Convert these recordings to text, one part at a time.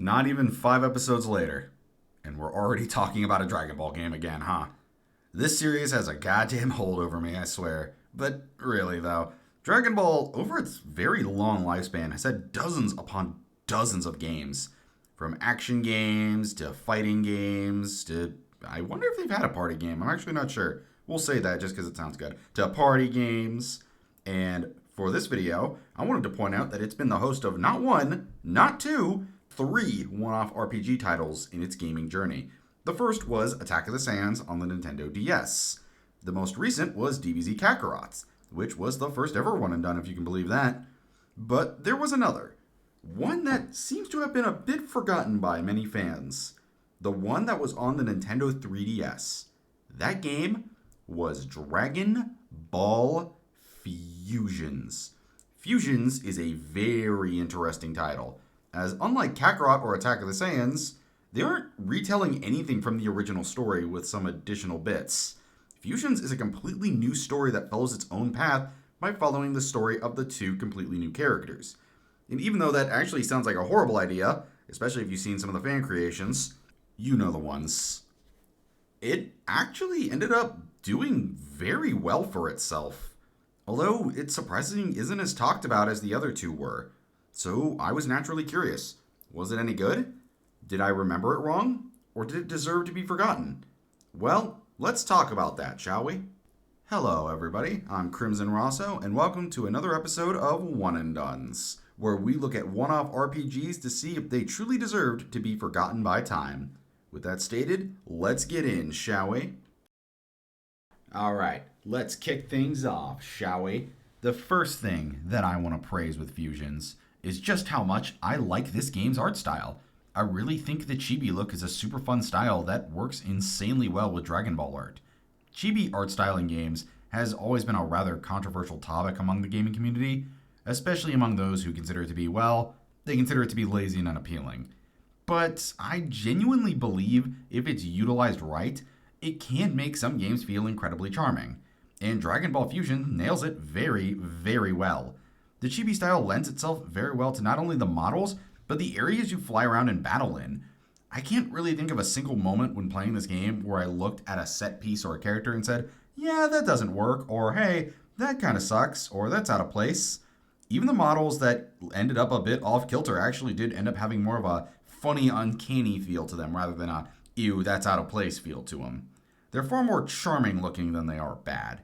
Not even 5 episodes later, and we're already talking about a Dragon Ball game again, huh? This series has a goddamn hold over me, I swear. But really, though, Dragon Ball, over its very long lifespan, has had dozens upon dozens of games. From action games to fighting games to. I wonder if they've had a party game. I'm actually not sure. We'll say that just because it sounds good. To party games. And for this video, I wanted to point out that it's been the host of not one, not two, three one-off RPG titles in its gaming journey. The first was Attack of the Saiyans on the Nintendo DS. The most recent was DBZ Kakarot, which was the first ever one and done, if you can believe that. But there was another. One that seems to have been a bit forgotten by many fans. The one that was on the Nintendo 3DS. That game was Dragon Ball Fusions. Fusions is a very interesting title, as unlike Kakarot or Attack of the Saiyans, they aren't retelling anything from the original story with some additional bits. Fusions is a completely new story that follows its own path by following the story of the two completely new characters. And even though that actually sounds like a horrible idea, especially if you've seen some of the fan creations, you know the ones, it actually ended up doing very well for itself. Although its surprising isn't as talked about as the other two were. So I was naturally curious. Was it any good? Did I remember it wrong? Or did it deserve to be forgotten? Well, let's talk about that, shall we? Hello, everybody. I'm Crimson Rosso, and welcome to another episode of One and Dones, where we look at one-off RPGs to see if they truly deserved to be forgotten by time. With that stated, let's get in, shall we? Alright, let's kick things off, shall we? The first thing that I want to praise with Fusions is just how much I like this game's art style. I really think the chibi look is a super fun style that works insanely well with Dragon Ball art. Chibi art style in games has always been a rather controversial topic among the gaming community, especially among those who consider it to be, well, they consider it to be lazy and unappealing. But I genuinely believe if it's utilized right, it can make some games feel incredibly charming. And Dragon Ball Fusion nails it very, very well. The chibi style lends itself very well to not only the models, but the areas you fly around and battle in. I can't really think of a single moment when playing this game where I looked at a set piece or a character and said, yeah, that doesn't work, or hey, that kind of sucks, or that's out of place. Even the models that ended up a bit off kilter actually did end up having more of a funny, uncanny feel to them rather than a, ew, that's out of place feel to them. They're far more charming looking than they are bad.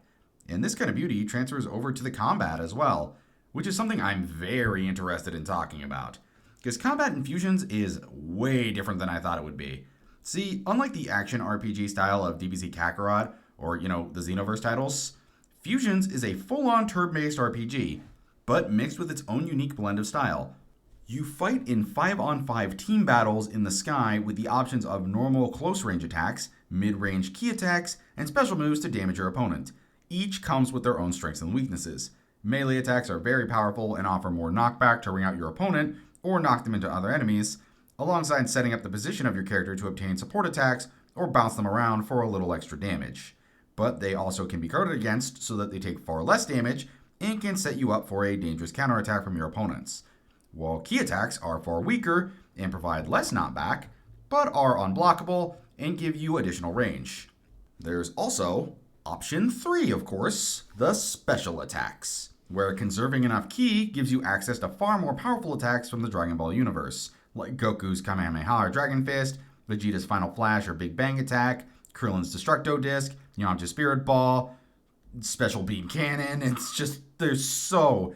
And this kind of beauty transfers over to the combat as well, which is something I'm very interested in talking about. Because combat in Fusions is way different than I thought it would be. See, unlike the action RPG style of DBZ Kakarot, or, the Xenoverse titles, Fusions is a full-on turn-based RPG, but mixed with its own unique blend of style. You fight in 5-on-5 team battles in the sky with the options of normal close-range attacks, mid-range key attacks, and special moves to damage your opponent. Each comes with their own strengths and weaknesses. Melee attacks are very powerful and offer more knockback to ring out your opponent, or knock them into other enemies, alongside setting up the position of your character to obtain support attacks or bounce them around for a little extra damage. But they also can be guarded against so that they take far less damage and can set you up for a dangerous counterattack from your opponents. While key attacks are far weaker and provide less knockback, but are unblockable and give you additional range. There's also option 3, of course, the special attacks, where conserving enough ki gives you access to far more powerful attacks from the Dragon Ball universe, like Goku's Kamehameha or Dragon Fist, Vegeta's Final Flash or Big Bang Attack, Krillin's Destructo Disc, Yamcha's Spirit Ball, Special Beam Cannon. It's just, there's so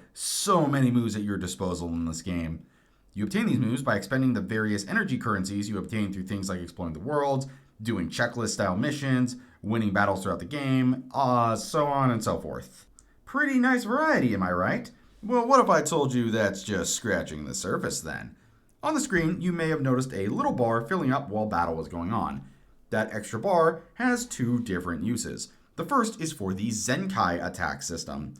many moves at your disposal in this game. You obtain these moves by expending the various energy currencies you obtain through things like exploring the world, doing checklist-style missions, winning battles throughout the game, so on and so forth. Pretty nice variety, am I right? Well, what if I told you that's just scratching the surface then? On the screen, you may have noticed a little bar filling up while battle was going on. That extra bar has two different uses. The first is for the Zenkai attack system,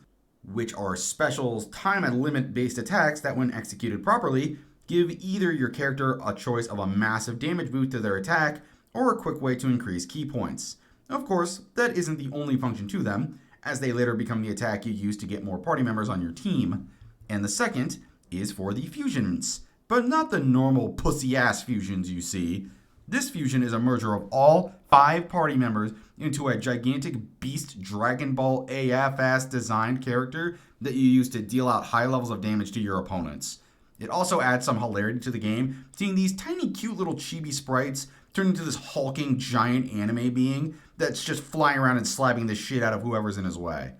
which are special time and limit based attacks that, when executed properly, give either your character a choice of a massive damage boost to their attack or a quick way to increase ki points. Of course, that isn't the only function to them, as they later become the attack you use to get more party members on your team. And the second is for the Fusions, but not the normal pussy-ass fusions you see. This fusion is a merger of all 5 party members into a gigantic beast Dragon Ball AF-ass designed character that you use to deal out high levels of damage to your opponents. It also adds some hilarity to the game, seeing these tiny cute little chibi sprites turn into this hulking giant anime being that's just flying around and slapping the shit out of whoever's in his way.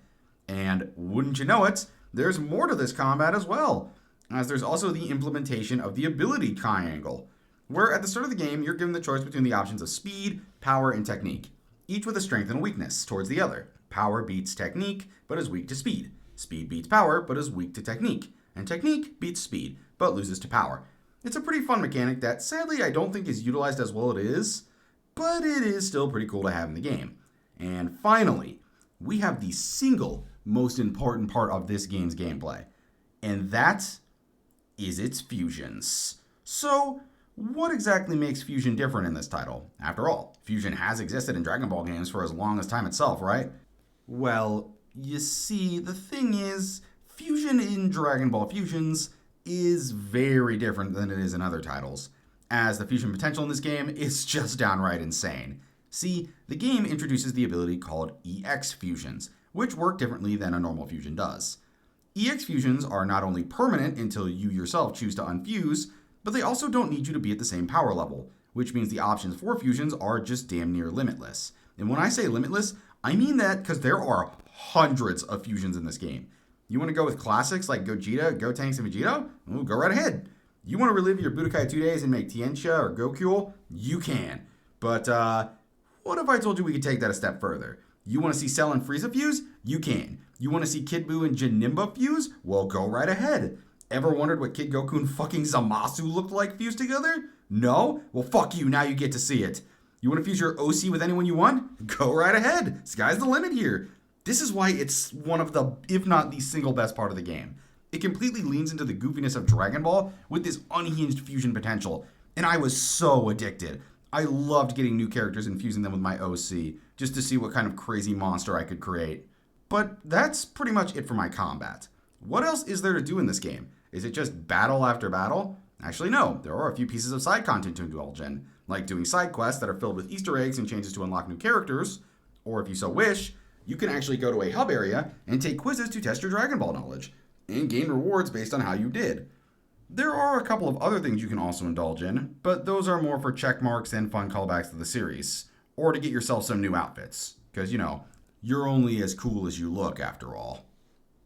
And wouldn't you know it, there's more to this combat as well, as there's also the implementation of the ability triangle, where at the start of the game you're given the choice between the options of speed, power, and technique, each with a strength and a weakness towards the other. Power beats technique, but is weak to speed. Speed beats power, but is weak to technique. And technique beats speed, but loses to power. It's a pretty fun mechanic that sadly I don't think is utilized as well as it is, but it is still pretty cool to have in the game. And finally, we have the single most important part of this game's gameplay, and that is its fusions. So, what exactly makes fusion different in this title? After all, fusion has existed in Dragon Ball games for as long as time itself, right? Well, you see, the thing is, fusion in Dragon Ball Fusions is very different than it is in other titles, as the fusion potential in this game is just downright insane. See, the game introduces the ability called EX fusions, which work differently than a normal fusion does. EX fusions are not only permanent until you yourself choose to unfuse, but they also don't need you to be at the same power level, which means the options for fusions are just damn near limitless. And when I say limitless, I mean that because there are hundreds of fusions in this game. You want to go with classics like Gogeta, Gotenks, and Vegeta? Well, go right ahead. You want to relive your Budokai 2 days and make Tientia or Goku? You can. But what if I told you we could take that a step further? You want to see Cell and Frieza fuse? You can. You want to see Kid Buu and Janemba fuse? Well, go right ahead. Ever wondered what Kid Goku and fucking Zamasu looked like fused together? No? Well, fuck you. Now you get to see it. You want to fuse your OC with anyone you want? Go right ahead. Sky's the limit here. This is why it's one of the, if not the single best part of the game. It completely leans into the goofiness of Dragon Ball with this unhinged fusion potential, and I was so addicted. I loved getting new characters and fusing them with my OC, just to see what kind of crazy monster I could create. But that's pretty much it for my combat. What else is there to do in this game? Is it just battle after battle? Actually, no. There are a few pieces of side content to indulge in, like doing side quests that are filled with Easter eggs and changes to unlock new characters, or if you so wish, you can actually go to a hub area and take quizzes to test your Dragon Ball knowledge, and gain rewards based on how you did. There are a couple of other things you can also indulge in, but those are more for check marks and fun callbacks to the series, or to get yourself some new outfits, because, you know, you're only as cool as you look after all.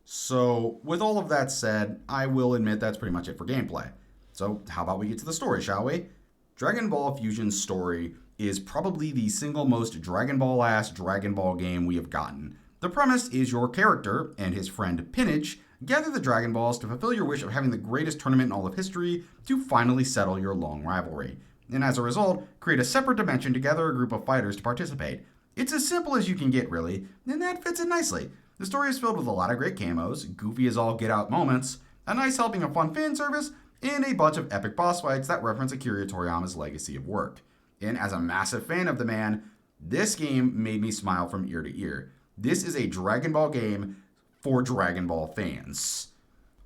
So, with all of that said, I will admit that's pretty much it for gameplay. So, how about we get to the story, shall we? Dragon Ball Fusion's story is probably the single most Dragon Ball-ass Dragon Ball game we have gotten. The premise is your character and his friend Pinnage gather the Dragon Balls to fulfill your wish of having the greatest tournament in all of history to finally settle your long rivalry, and as a result, create a separate dimension to gather a group of fighters to participate. It's as simple as you can get, really, and that fits in nicely. The story is filled with a lot of great camos, goofy as all get out moments, a nice helping of fun fan service, and a bunch of epic boss fights that reference Akira Toriyama's legacy of work. And as a massive fan of the man, this game made me smile from ear to ear. This is a Dragon Ball game for Dragon Ball fans.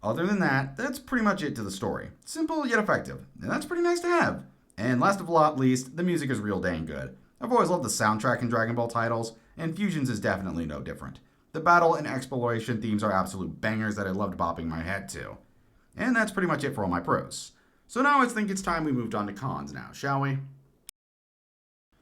Other than that, that's pretty much it to the story. Simple yet effective, and that's pretty nice to have. And last of not least, the music is real dang good. I've always loved the soundtrack in Dragon Ball titles, and Fusions is definitely no different. The battle and exploration themes are absolute bangers that I loved bopping my head to. And that's pretty much it for all my pros. So now I think it's time we moved on to cons now, shall we?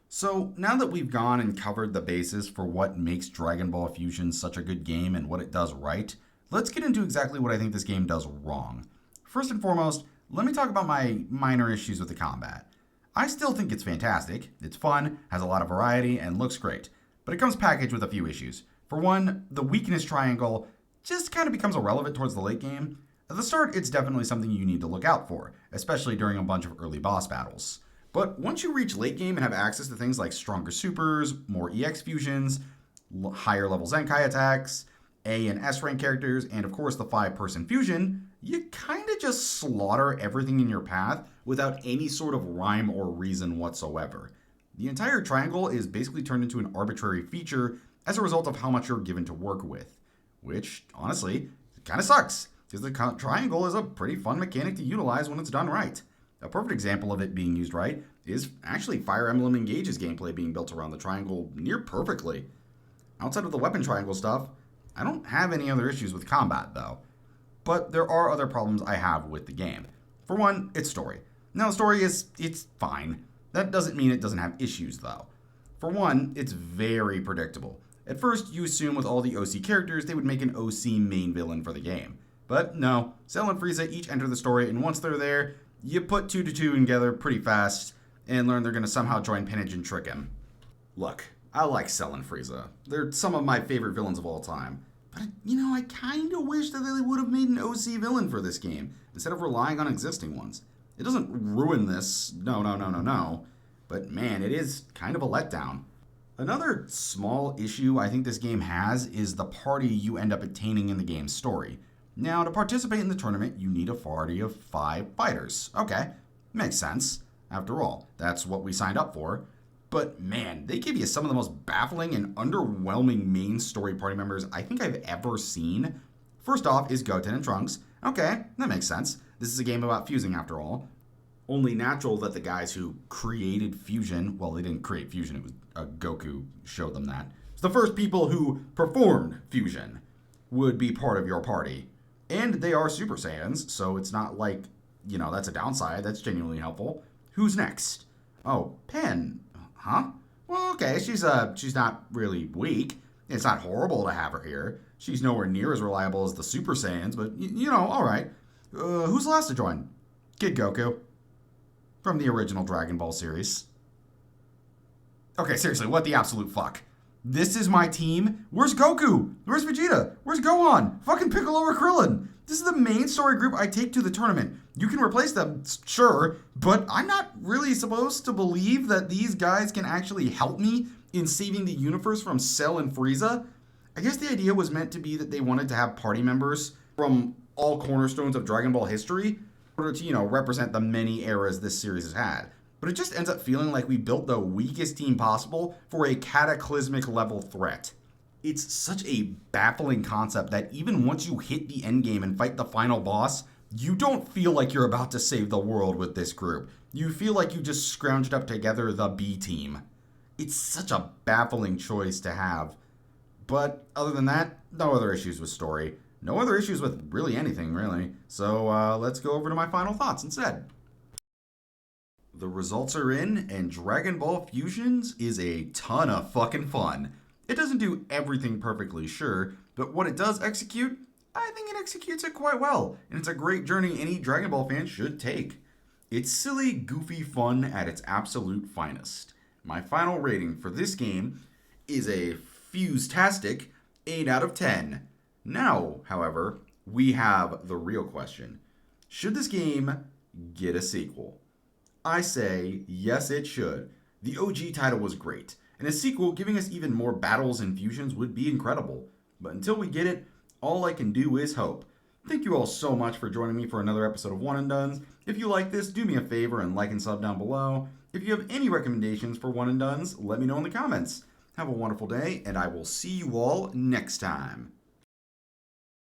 So, now that we've gone and covered the basis for what makes Dragon Ball Fusion such a good game and what it does right, let's get into exactly what I think this game does wrong. First and foremost, let me talk about my minor issues with the combat. I still think it's fantastic, it's fun, has a lot of variety, and looks great, but it comes packaged with a few issues. For one, the weakness triangle just kind of becomes irrelevant towards the late game. At the start, it's definitely something you need to look out for, especially during a bunch of early boss battles. But once you reach late game and have access to things like stronger supers, more EX fusions, higher level Zenkai attacks, A and S rank characters, and of course the 5-person fusion, you kinda just slaughter everything in your path without any sort of rhyme or reason whatsoever. The entire triangle is basically turned into an arbitrary feature as a result of how much you're given to work with, which, honestly, kinda sucks. because the triangle is a pretty fun mechanic to utilize when it's done right. A perfect example of it being used right is actually Fire Emblem Engage's gameplay being built around the triangle near perfectly. Outside of the weapon triangle stuff, I don't have any other issues with combat though. But there are other problems I have with the game. For one, its story. Now, the story it's fine. That doesn't mean it doesn't have issues though. For one, it's very predictable. At first, you assume with all the OC characters they would make an OC main villain for the game. But no, Cell and Frieza each enter the story, and once they're there, you put 2 to 2 together pretty fast and learn they're going to somehow join Pinage and trick him. Look, I like Cell and Frieza. They're some of my favorite villains of all time. But, I kind of wish that they would have made an OC villain for this game instead of relying on existing ones. It doesn't ruin this, no. But man, it is kind of a letdown. Another small issue I think this game has is the party you end up attaining in the game's story. Now, to participate in the tournament, you need a party of 5 fighters. Okay, makes sense. After all, that's what we signed up for. But man, they give you some of the most baffling and underwhelming main story party members I think I've ever seen. First off is Goten and Trunks. Okay, that makes sense. This is a game about fusing after all. Only natural that the guys who created fusion, well, they didn't create fusion, it was Goku showed them that. It's the first people who performed fusion would be part of your party. And they are Super Saiyans, so it's not like, that's a downside. That's genuinely helpful. Who's next? Oh, Pen. Huh? Well, okay, she's not really weak. It's not horrible to have her here. She's nowhere near as reliable as the Super Saiyans, but, all right. Who's last to join? Kid Goku. From the original Dragon Ball series. Okay, seriously, what the absolute fuck? This is my team? Where's Goku? Where's Vegeta? Where's Gohan? Fucking Piccolo or Krillin? This is the main story group I take to the tournament. You can replace them, sure, but I'm not really supposed to believe that these guys can actually help me in saving the universe from Cell and Frieza. I guess the idea was meant to be that they wanted to have party members from all cornerstones of Dragon Ball history in order to, represent the many eras this series has had. But it just ends up feeling like we built the weakest team possible for a cataclysmic level threat. It's such a baffling concept that even once you hit the endgame and fight the final boss, you don't feel like you're about to save the world with this group. You feel like you just scrounged up together the B team. It's such a baffling choice to have. But other than that, no other issues with story. No other issues with really anything, really. So let's go over to my final thoughts instead. The results are in, and Dragon Ball Fusions is a ton of fucking fun. It doesn't do everything perfectly, sure, but what it does execute, I think it executes it quite well, and it's a great journey any Dragon Ball fan should take. It's silly, goofy fun at its absolute finest. My final rating for this game is a Fuse-tastic 8 out of 10. Now, however, we have the real question. Should this game get a sequel? I say, yes it should. The OG title was great, and a sequel giving us even more battles and fusions would be incredible. But until we get it, all I can do is hope. Thank you all so much for joining me for another episode of One and Dones. If you like this, do me a favor and like and sub down below. If you have any recommendations for One and Dones, let me know in the comments. Have a wonderful day, and I will see you all next time.